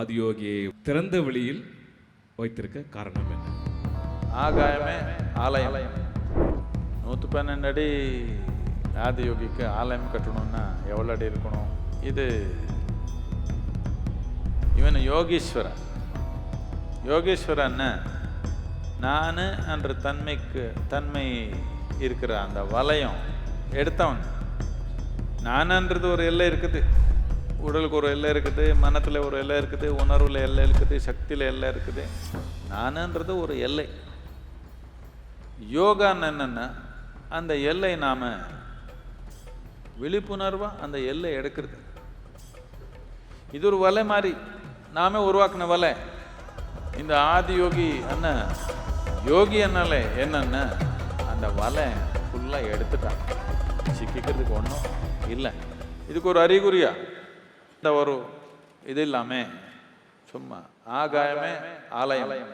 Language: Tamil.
ஆதியோகியை திறந்த வெளியில் வைத்திருக்க காரணம் என்ன? ஆகாயமே ஆலயம். 112 அடி ஆதியோகிக்கு ஆலயம் கட்டணும்னா எவ்வளோ அடி இருக்கணும்? இது இவன் யோகீஸ்வரன். யோகீஸ்வரன் நான் என்ற தன்மை இருக்கிற அந்த வலயம் எடுத்தவன். நானன்றது ஒரு எல்லை இருக்குது, உடலுக்கு ஒரு எல்லை இருக்குது, மனத்தில் ஒரு எல்லை இருக்குது, உணர்வில் எல்லை இருக்குது, சக்தியில் எல்லை இருக்குது. நானன்றது ஒரு எல்லை. யோகான்னு என்னன்னா அந்த எல்லை நாம் விழிப்புணர்வாக அந்த எல்லை எடுக்கிறது. இது ஒரு வலை மாதிரி நாமே உருவாக்கின வலை. இந்த ஆதியோகி யோகி என்னன்னா அந்த வலை ஃபுல்லாக எடுத்துட்டான். சிக்கிக்கிறதுக்கு ஒன்றும் இல்லை. இதுக்கு ஒரு அறிகுறியா இந்த ஒரு இது இல்லாமல் சும்மா ஆகாயமே ஆலயம்.